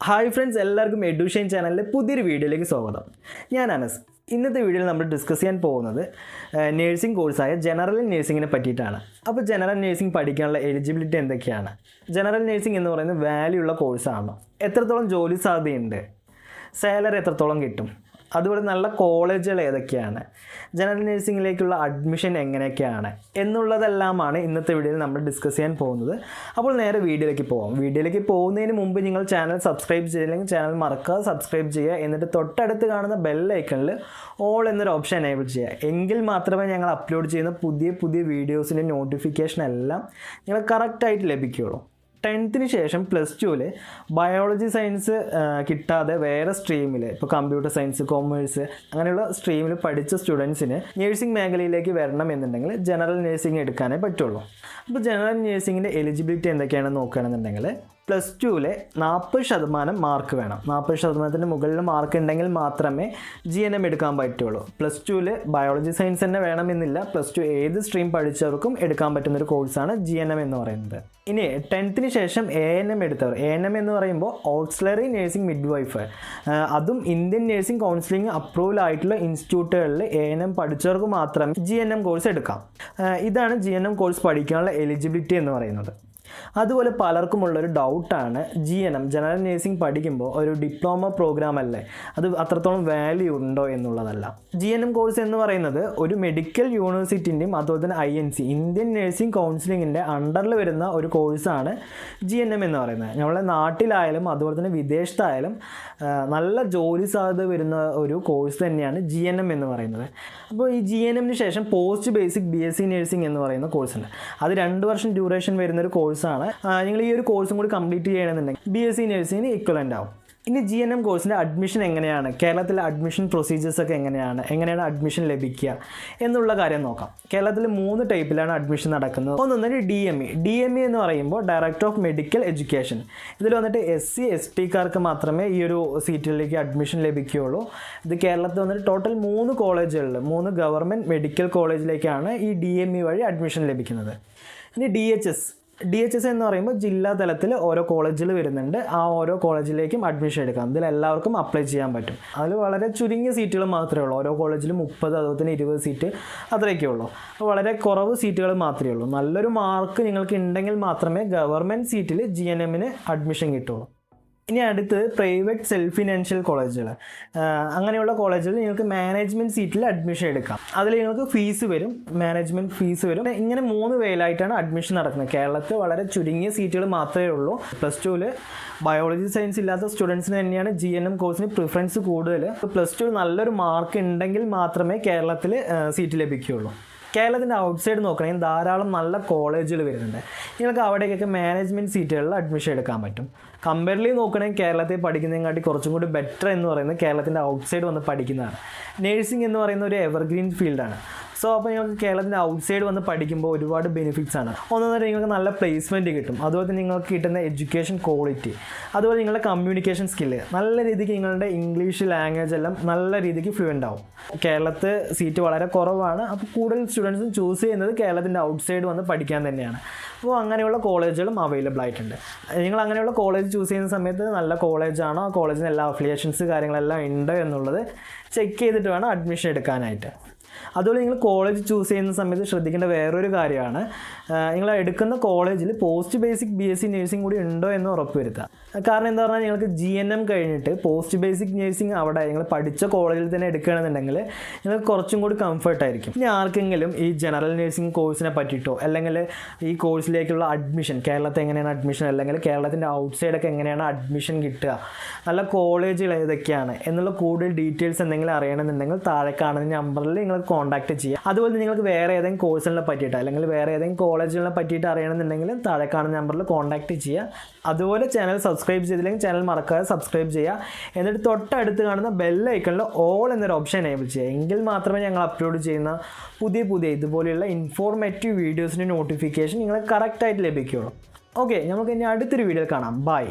Hi friends, എല്ലാവർക്കും എഡ്യൂഷൻ ചാനലിലെ പുതിയൊരു വീഡിയോയിലേക്ക് സ്വാഗതം. ഞാൻ അനസ്. ഇന്നത്തെ വീഡിയോയിൽ നമ്മൾ ഡിസ്കസ് ചെയ്യാൻ പോകുന്നത് നേഴ്സിംഗ് കോഴ്സായ ജനറൽ നേഴ്സിങ്ങിനെ പറ്റിയിട്ടാണ്. അപ്പോൾ ജനറൽ നേഴ്സിംഗ് പഠിക്കാനുള്ള എലിജിബിലിറ്റി എന്തൊക്കെയാണ്? ജനറൽ നേഴ്സിംഗ് എന്ന് പറയുന്നത് വാല്യൂ ഉള്ള കോഴ്സാണ്. എത്രത്തോളം ജോലി സാധ്യതയുണ്ട്? സാലറി എത്രത്തോളം കിട്ടും? അതുപോലെ നല്ല കോളേജുകൾ ഏതൊക്കെയാണ്? ജനറൽ നേഴ്സിങ്ങിലേക്കുള്ള അഡ്മിഷൻ എങ്ങനെയൊക്കെയാണ് എന്നുള്ളതെല്ലാമാണ് ഇന്നത്തെ വീഡിയോയിൽ നമ്മൾ ഡിസ്കസ് ചെയ്യാൻ പോകുന്നത്. അപ്പോൾ നേരെ വീഡിയോയിലേക്ക് പോകാം. വീഡിയോയിലേക്ക് പോകുന്നതിന് മുമ്പ് നിങ്ങൾ ചാനൽ സബ്സ്ക്രൈബ് ചെയ്തില്ലെങ്കിൽ ചാനൽ മറക്കാതെ സബ്സ്ക്രൈബ് ചെയ്യുക. എന്നിട്ട് തൊട്ടടുത്ത് കാണുന്ന ബെൽ ഐക്കണിൽ ഓൾ എന്നൊരു ഓപ്ഷൻ എനേബിൾ ചെയ്യുക. എങ്കിൽ മാത്രമേ ഞങ്ങൾ അപ്ലോഡ് ചെയ്യുന്ന പുതിയ വീഡിയോസിൻ്റെ നോട്ടിഫിക്കേഷൻ എല്ലാം നിങ്ങൾ കറക്റ്റായിട്ട് ലഭിക്കുകയുള്ളൂ. 10th ശേഷം +2 ബയോളജി സയൻസ് കിട്ടാതെ വേറെ സ്ട്രീമിൽ, ഇപ്പോൾ കമ്പ്യൂട്ടർ സയൻസ്, കൊമേഴ്സ് അങ്ങനെയുള്ള സ്ട്രീമിൽ പഠിച്ച സ്റ്റുഡൻസിന് നേഴ്സിംഗ് മേഖലയിലേക്ക് വരണം എന്നുണ്ടെങ്കിൽ ജനറൽ നേഴ്സിംഗ് എടുക്കാനേ പറ്റുള്ളൂ. അപ്പോൾ ജനറൽ നേഴ്സിങ്ങിൻ്റെ എലിജിബിലിറ്റി എന്തൊക്കെയാണെന്ന് നോക്കുകയാണെന്നുണ്ടെങ്കിൽ +2 40% മാർക്ക് വേണം. 40% മുകളിൽ മാർക്ക് ഉണ്ടെങ്കിൽ മാത്രമേ GNM എടുക്കാൻ പറ്റുള്ളൂ. +2 ബയോളജി സയൻസ് തന്നെ വേണമെന്നില്ല. +2 ഏത് സ്ട്രീം പഠിച്ചവർക്കും എടുക്കാൻ പറ്റുന്നൊരു കോഴ്സാണ് GNM എന്ന് പറയുന്നത്. ഇനി 10th ശേഷം ANM എടുത്തവർ, ANM എന്ന് പറയുമ്പോൾ ഓക്സിലറി നേഴ്സിംഗ് മിഡ്വൈഫ്, അതും ഇന്ത്യൻ നേഴ്സിംഗ് കൗൺസിലിംഗ് അപ്രൂവൽ ആയിട്ടുള്ള ഇൻസ്റ്റിറ്റ്യൂട്ടുകളിൽ ANM പഠിച്ചവർക്ക് മാത്രമേ GNM കോഴ്സ് എടുക്കാം. ഇതാണ് GNM കോഴ്സ് പഠിക്കാനുള്ള എലിജിബിലിറ്റി എന്ന് പറയുന്നത്. അതുപോലെ പലർക്കുമുള്ളൊരു ഡൗട്ടാണ് GNM ജനറൽ നേഴ്സിംഗ് പഠിക്കുമ്പോൾ ഒരു ഡിപ്ലോമ പ്രോഗ്രാം അല്ലേ, അത് അത്രത്തോളം വാല്യൂ ഉണ്ടോ എന്നുള്ളതല്ല. GNM കോഴ്സ് എന്ന് പറയുന്നത് ഒരു മെഡിക്കൽ യൂണിവേഴ്സിറ്റിൻ്റെയും അതുപോലെ തന്നെ INC ഇന്ത്യൻ നേഴ്സിംഗ് കൗൺസിലിങ്ങിൻ്റെ അണ്ടറിൽ വരുന്ന ഒരു കോഴ്സാണ് GNM എന്ന് പറയുന്നത്. നമ്മളെ നാട്ടിലായാലും അതുപോലെ തന്നെ വിദേശത്തായാലും നല്ല ജോലി സാധ്യത വരുന്ന ഒരു കോഴ്സ് തന്നെയാണ് GNM എന്ന് പറയുന്നത്. അപ്പോൾ ഈ GNMന് ശേഷം പോസ്റ്റ് ബേസിക് BSc നേഴ്സിംഗ് എന്ന് പറയുന്ന കോഴ്സുണ്ട്. അത് 2 വർഷം ഡ്യൂറേഷൻ വരുന്നൊരു കോഴ്സാണ്. നിങ്ങൾ ഈ ഒരു കോഴ്സും കൂടി കംപ്ലീറ്റ് ചെയ്യണമെന്നുണ്ടെങ്കിൽ BSc നേഴ്സിംഗിന് ഈക്വലൻ്റ് ആവും. ഇനി GNM കോഴ്സിൻ്റെ അഡ്മിഷൻ എങ്ങനെയാണ്, കേരളത്തിലെ അഡ്മിഷൻ പ്രൊസീജിയേഴ്സൊക്കെ എങ്ങനെയാണ് അഡ്മിഷൻ ലഭിക്കുക എന്നുള്ള കാര്യം നോക്കാം. കേരളത്തിൽ 3 ടൈപ്പിലാണ് അഡ്മിഷൻ നടക്കുന്നത്. ഒന്ന് DME എന്ന് പറയുമ്പോൾ ഡയറക്ടർ ഓഫ് മെഡിക്കൽ എഡ്യൂക്കേഷൻ. ഇതിൽ വന്നിട്ട് SC ST മാത്രമേ ഈ ഒരു സീറ്റിലേക്ക് അഡ്മിഷൻ ലഭിക്കുകയുള്ളൂ. ഇത് കേരളത്തിൽ വന്നിട്ട് ടോട്ടൽ 3 കോളേജുകളിൽ 3 ഗവൺമെൻറ് മെഡിക്കൽ കോളേജിലേക്കാണ് ഈ DME വഴി അഡ്മിഷൻ ലഭിക്കുന്നത്. ഇനി DHS എന്ന് പറയുമ്പോൾ ജില്ലാ തലത്തിൽ ഓരോ കോളേജിൽ വരുന്നുണ്ട്. ആ ഓരോ കോളേജിലേക്കും അഡ്മിഷൻ എടുക്കാം. ഇതിൽ എല്ലാവർക്കും അപ്ലൈ ചെയ്യാൻ പറ്റും. അതിൽ വളരെ ചുരുങ്ങിയ സീറ്റുകൾ മാത്രമേ ഉള്ളൂ. ഓരോ കോളേജിലും 30 അതുപോലെ തന്നെ 20 സീറ്റ് അത്രയൊക്കെ ഉള്ളൂ. അപ്പോൾ വളരെ കുറവ് സീറ്റുകൾ മാത്രമേ ഉള്ളൂ. നല്ലൊരു മാർക്ക് നിങ്ങൾക്ക് ഉണ്ടെങ്കിൽ മാത്രമേ ഗവൺമെൻറ് സീറ്റിൽ GNMന് അഡ്മിഷൻ കിട്ടുള്ളൂ. ഇനി അടുത്ത് പ്രൈവറ്റ് സെൽഫ് ഫിനാൻഷ്യൽ കോളേജുകൾ, അങ്ങനെയുള്ള കോളേജുകൾ നിങ്ങൾക്ക് മാനേജ്മെൻറ്റ് സീറ്റിൽ അഡ്മിഷൻ എടുക്കാം. അതിൽ നിങ്ങൾക്ക് ഫീസ് വരും, മാനേജ്മെൻറ്റ് ഫീസ് വരും. ഇങ്ങനെ 3 വേയിലായിട്ടാണ് അഡ്മിഷൻ നടക്കുന്നത്. കേരളത്തിൽ വളരെ ചുരുങ്ങിയ സീറ്റുകൾ മാത്രമേ ഉള്ളൂ. +2 ബയോളജി സയൻസ് ഇല്ലാത്ത സ്റ്റുഡൻസിന് തന്നെയാണ് GNM കോഴ്സിന് പ്രിഫറൻസ് കൂടുതൽ. +2 നല്ലൊരു മാർക്ക് ഉണ്ടെങ്കിൽ മാത്രമേ കേരളത്തിൽ സീറ്റ് ലഭിക്കുകയുള്ളൂ. കേരളത്തിൻ്റെ ഔട്ട്സൈഡ് നോക്കണമെങ്കിൽ ധാരാളം നല്ല കോളേജുകൾ വരുന്നുണ്ട്. നിങ്ങൾക്ക് അവിടേക്കൊക്കെ മാനേജ്മെൻറ്റ് സീറ്റുകളിൽ അഡ്മിഷൻ എടുക്കാൻ പറ്റും. കമ്പയർലി നോക്കണമെങ്കിൽ കേരളത്തിൽ പഠിക്കുന്നതിനെക്കാട്ടി കുറച്ചും കൂടി ബെറ്റർ എന്ന് പറയുന്നത് കേരളത്തിൻ്റെ ഔട്ട്സൈഡ് വന്ന് പഠിക്കുന്നതാണ്. നേഴ്സിംഗ് എന്ന് പറയുന്ന ഒരു എവർഗ്രീൻ ഫീൽഡാണ്. സോ അപ്പോൾ നിങ്ങൾക്ക് കേരളത്തിൻ്റെ ഔട്ട്സൈഡ് വന്ന് പഠിക്കുമ്പോൾ ഒരുപാട് ബെനിഫിറ്റ്സ് ആണ്. ഒന്നെന്ന് നിങ്ങൾക്ക് നല്ല പ്ലേസ്മെൻറ്റ് കിട്ടും. അതുപോലെ തന്നെ നിങ്ങൾക്ക് കിട്ടുന്ന എഡ്യൂക്കേഷൻ ക്വാളിറ്റി, അതുപോലെ നിങ്ങളുടെ കമ്മ്യൂണിക്കേഷൻ സ്കില്ല് നല്ല രീതിക്ക്, നിങ്ങളുടെ ഇംഗ്ലീഷ് ലാംഗ്വേജ് എല്ലാം നല്ല രീതിക്ക് ഫ്ലുവൻ്റ് ആവും. കേരളത്തിൽ സീറ്റ് വളരെ കുറവാണ്. അപ്പോൾ കൂടുതൽ സ്റ്റുഡൻസും ചൂസ് ചെയ്യുന്നത് കേരളത്തിൻ്റെ ഔട്ട്സൈഡ് വന്ന് പഠിക്കാൻ തന്നെയാണ്. അപ്പോൾ അങ്ങനെയുള്ള കോളേജുകളും അവൈലബിൾ ആയിട്ടുണ്ട്. നിങ്ങൾ അങ്ങനെയുള്ള കോളേജ് ചൂസ് ചെയ്യുന്ന സമയത്ത് നല്ല കോളേജാണോ, ആ കോളേജിന് എല്ലാ അഫിലിയേഷൻസ് കാര്യങ്ങളെല്ലാം ഉണ്ട് എന്നുള്ളത് ചെക്ക് ചെയ്തിട്ട് വേണം അഡ്മിഷൻ എടുക്കാനായിട്ട്. അതുപോലെ നിങ്ങൾ കോളേജ് ചൂസ് ചെയ്യുന്ന സമയത്ത് ശ്രദ്ധിക്കേണ്ട വേറൊരു കാര്യമാണ്, നിങ്ങൾ എടുക്കുന്ന കോളേജിൽ പോസ്റ്റ് ബേസിക് BSc നേഴ്സിംഗ് കൂടി ഉണ്ടോ എന്ന് ഉറപ്പുവരുത്തുക. കാരണം എന്താ പറഞ്ഞാൽ നിങ്ങൾക്ക് GNM കഴിഞ്ഞിട്ട് പോസ്റ്റ് ബേസിക് നേഴ്സിംഗ് അവിടെ നിങ്ങൾ പഠിച്ച കോളേജിൽ തന്നെ എടുക്കുകയാണെന്നുണ്ടെങ്കിൽ നിങ്ങൾക്ക് കുറച്ചും കൂടി കംഫർട്ടായിരിക്കും. ഇനി ആർക്കെങ്കിലും ഈ ജനറൽ നേഴ്സിംഗ് കോഴ്സിനെ പറ്റിയിട്ടോ അല്ലെങ്കിൽ ഈ കോഴ്സിലേക്കുള്ള അഡ്മിഷൻ, കേരളത്തിൽ എങ്ങനെയാണ് അഡ്മിഷൻ, അല്ലെങ്കിൽ കേരളത്തിൻ്റെ ഔട്ട്സൈഡൊക്കെ എങ്ങനെയാണ് അഡ്മിഷൻ കിട്ടുക, നല്ല കോളേജുകൾ ഏതൊക്കെയാണ് എന്നുള്ള കൂടുതൽ ഡീറ്റെയിൽസ് എന്തെങ്കിലും അറിയണമെന്നുണ്ടെങ്കിൽ താഴെ കാണുന്ന നമ്പറിൽ നിങ്ങൾ കോൺടാക്ട് ചെയ്യുക. അതുപോലെ നിങ്ങൾക്ക് വേറെ ഏതെങ്കിലും കോഴ്സുകളെ പറ്റിയിട്ട് അല്ലെങ്കിൽ വേറെ ഏതെങ്കിലും കോളേജുകളെ പറ്റിയിട്ട് അറിയണമെന്നുണ്ടെങ്കിൽ താഴെ കാണുന്ന നമ്പറിൽ കോൺടാക്ട് ചെയ്യുക. അതുപോലെ ചാനൽ സബ്സ്ക്രൈബ് ചെയ്തില്ലെങ്കിൽ ചാനൽ മറക്കാതെ സബ്സ്ക്രൈബ് ചെയ്യുക. എന്നിട്ട് തൊട്ടടുത്ത് കാണുന്ന ബെൽ ഐക്കണിൽ ഓൾ എന്നൊരു ഓപ്ഷൻ എനേബിൾ ചെയ്യുക. എങ്കിൽ മാത്രമേ ഞങ്ങൾ അപ്ലോഡ് ചെയ്യുന്ന പുതിയ ഇതുപോലെയുള്ള ഇൻഫോർമേറ്റീവ് വീഡിയോസിൻ്റെ നോട്ടിഫിക്കേഷൻ നിങ്ങൾക്ക് കറക്റ്റായിട്ട് ലഭിക്കുകയുള്ളൂ. ഓക്കെ, നമുക്ക് ഇനി അടുത്തൊരു വീഡിയോയിൽ കാണാം. ബൈ.